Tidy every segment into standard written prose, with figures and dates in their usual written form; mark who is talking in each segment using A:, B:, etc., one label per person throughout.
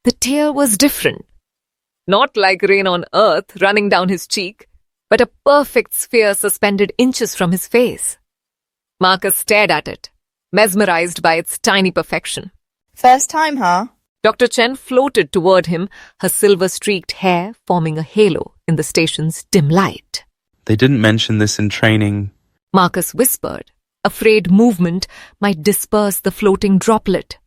A: The tear was different. Not like rain on earth running down his cheek, but a perfect sphere suspended inches from his face. Marcus stared at it, mesmerized by its tiny perfection.
B: First time, huh?
A: Dr. Chen floated toward him, her silver-streaked hair forming a halo in the station's dim light.
C: They didn't mention this in training.
A: Marcus whispered, afraid movement might disperse the floating droplet.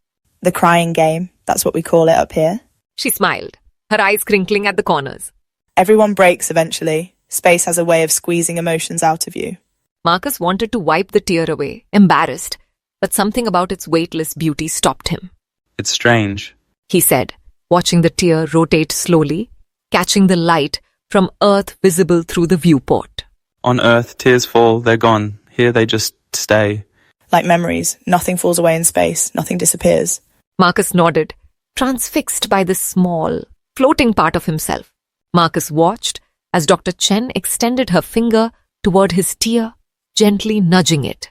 B: The crying game, that's what we call it up here.
A: She smiled, her eyes crinkling at the corners.
B: Everyone breaks eventually. Space has a way of squeezing emotions out of you.
A: Marcus wanted to wipe the tear away, embarrassed, but something about its weightless beauty stopped him.
C: It's strange,
A: he said, watching the tear rotate slowly, catching the light from Earth visible through the viewport.
C: On Earth, tears fall, they're gone. Here they just stay.
B: Like memories, nothing falls away in space, nothing disappears.
A: Marcus nodded, transfixed by this small, floating part of himself. Marcus watched as Dr. Chen extended her finger toward his tear, gently nudging it.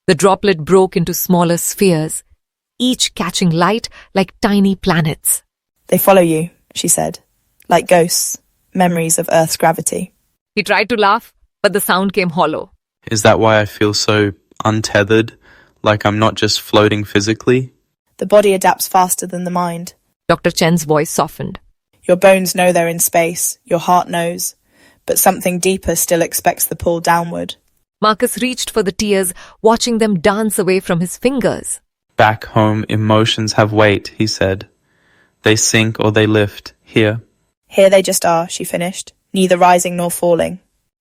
A: The droplet broke into smaller spheres, each catching light like tiny planets.
B: They follow you, she said, like ghosts, memories of Earth's gravity.
A: He tried to laugh, but the sound came hollow.
C: Is that why I feel so untethered, like I'm not just floating physically?
B: The body adapts faster than the mind.
A: Dr. Chen's voice softened.
B: Your bones know they're in space, your heart knows, but something deeper still expects the pull downward.
A: Marcus reached for the tears, watching them dance away from his fingers.
C: Back home, emotions have weight, he said. They sink or they lift. Here.
B: Here they just are, she finished, neither rising nor falling.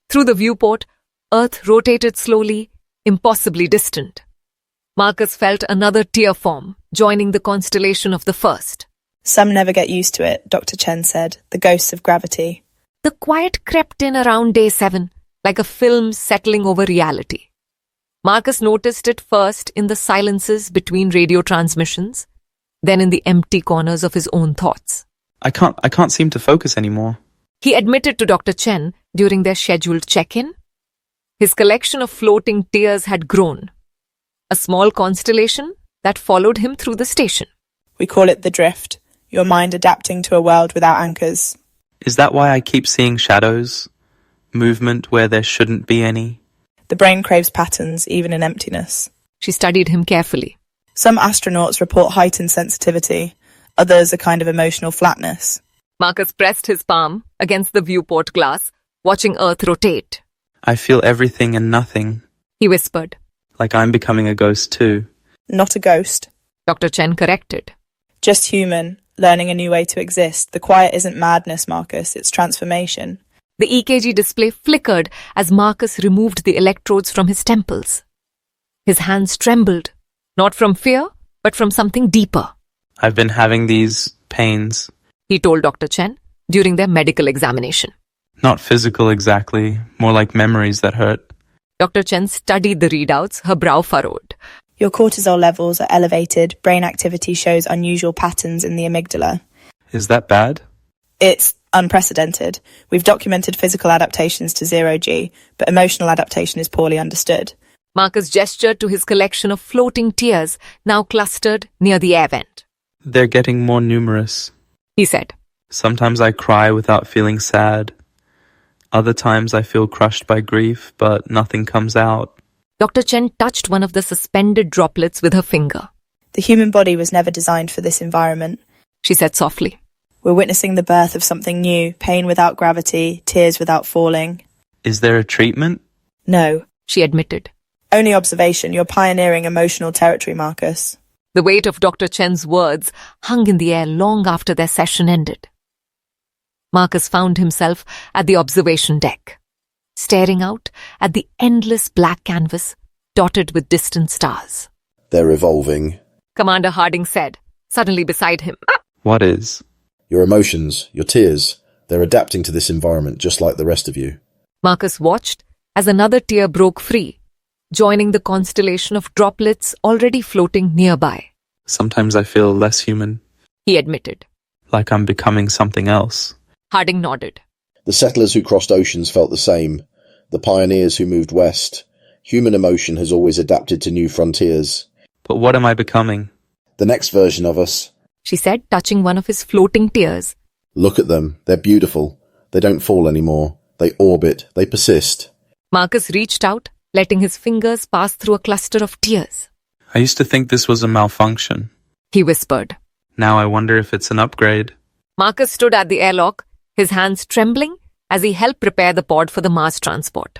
A: Through the viewport, Earth rotated slowly, impossibly distant. Marcus felt another tear form, joining the constellation of the first.
B: Some never get used to it, Dr. Chen said, the ghosts of gravity.
A: The quiet crept in around day 7, like a film settling over reality. Marcus noticed it first in the silences between radio transmissions, then in the empty corners of his own thoughts.
C: I can't seem to focus anymore.
A: He admitted to Dr. Chen during their scheduled check-in. His collection of floating tears had grown. A small constellation that followed him through the station.
B: We call it the drift, your mind adapting to a world without anchors.
C: Is that why I keep seeing shadows? Movement where there shouldn't be any?
B: The brain craves patterns, even in emptiness.
A: She studied him carefully.
B: Some astronauts report heightened sensitivity, others a kind of emotional flatness.
A: Marcus pressed his palm against the viewport glass, watching Earth rotate.
C: I feel everything and nothing.
A: He whispered.
C: Like I'm becoming a ghost too.
B: Not a ghost.
A: Dr. Chen corrected.
B: Just human, learning a new way to exist. The quiet isn't madness, Marcus, it's transformation.
A: The EKG display flickered as Marcus removed the electrodes from his temples. His hands trembled, not from fear, but from something deeper.
C: I've been having these pains.
A: He told Dr. Chen during their medical examination.
C: Not physical exactly, more like memories that hurt.
A: Dr. Chen studied the readouts, her brow furrowed.
B: Your cortisol levels are elevated, brain activity shows unusual patterns in the amygdala.
C: Is that bad?
B: It's unprecedented. We've documented physical adaptations to zero-G, but emotional adaptation is poorly understood.
A: Marcus gestured to his collection of floating tears, now clustered near the air vent.
C: They're getting more numerous.
A: He said.
C: Sometimes I cry without feeling sad. Other times I feel crushed by grief, but nothing comes out.
A: Dr. Chen touched one of the suspended droplets with her finger.
B: The human body was never designed for this environment,
A: she said softly.
B: We're witnessing the birth of something new, pain without gravity, tears without falling.
C: Is there a treatment?
B: No,
A: she admitted.
B: Only observation. You're pioneering emotional territory, Marcus.
A: The weight of Dr. Chen's words hung in the air long after their session ended. Marcus found himself at the observation deck, staring out at the endless black canvas dotted with distant stars.
D: They're evolving,
A: Commander Harding said, suddenly beside him.
C: What is?
D: Your emotions, your tears, they're adapting to this environment just like the rest of you.
A: Marcus watched as another tear broke free, joining the constellation of droplets already floating nearby.
C: Sometimes I feel less human.
A: He admitted.
C: Like I'm becoming something else.
A: Harding nodded.
D: The settlers who crossed oceans felt the same. The pioneers who moved west. Human emotion has always adapted to new frontiers.
C: But what am I becoming?
D: The next version of us.
A: she said, touching one of his floating tears.
D: Look at them. They're beautiful. They don't fall anymore. They orbit. They persist.
A: Marcus reached out, letting his fingers pass through a cluster of tears.
C: I used to think this was a malfunction.
A: He whispered.
C: Now I wonder if it's an upgrade.
A: Marcus stood at the airlock, his hands trembling as he helped prepare the pod for the Mars transport.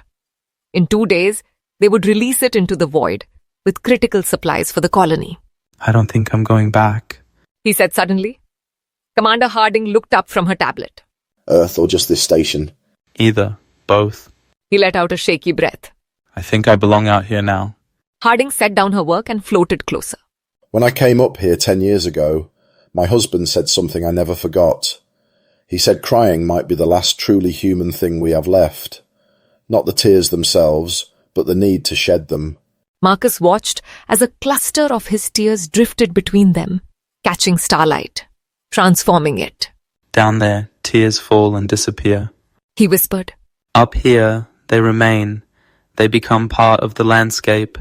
A: In 2 days, they would release it into the void with critical supplies for the colony.
C: I don't think I'm going back.
A: He said suddenly. Commander Harding looked up from her tablet.
D: Earth or just this station?
C: Either. Both.
A: He let out a shaky breath.
C: I think I belong out here now.
A: Harding set down her work and floated closer.
D: When I came up here 10 years ago, my husband said something I never forgot. He said crying might be the last truly human thing we have left. Not the tears themselves, but the need to shed them.
A: Marcus watched as a cluster of his tears drifted between them, catching starlight, transforming it.
C: Down there, tears fall and disappear.
A: He whispered.
C: Up here, they remain. They become part of the landscape.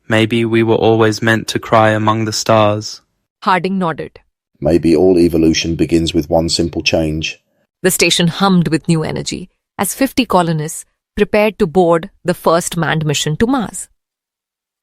C: Maybe we were always meant to cry among the stars.
A: Harding nodded.
D: Maybe all evolution begins with one simple change.
A: The station hummed with new energy as 50 colonists prepared to board the first manned mission to Mars.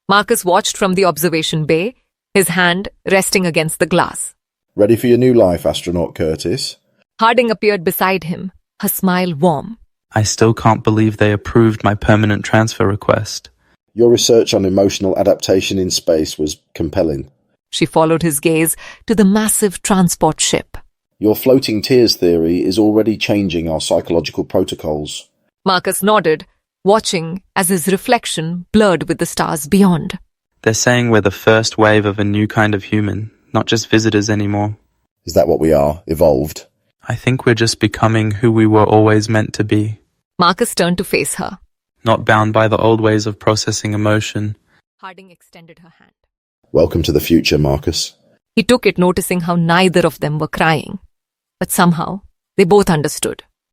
A: Marcus watched from the observation bay, his hand resting against the glass.
D: Ready for your new life, astronaut Curtis?
A: Harding appeared beside him, her smile warm.
C: I still can't believe they approved my permanent transfer request.
D: Your research on emotional adaptation in space was compelling.
A: She followed his gaze to the massive transport ship.
D: Your floating tears theory is already changing our psychological protocols.
A: Marcus nodded, watching as his reflection blurred with the stars beyond.
C: They're saying we're the first wave of a new kind of human, not just visitors anymore.
D: Is that what we are, evolved?
C: I think we're just becoming who we were always meant to be.
A: Marcus turned to face her.
C: Not bound by the old ways of processing emotion.
A: Harding extended her hand.
D: Welcome to the future, Marcus.
A: He took it, noticing how neither of them were crying. But somehow, they both understood.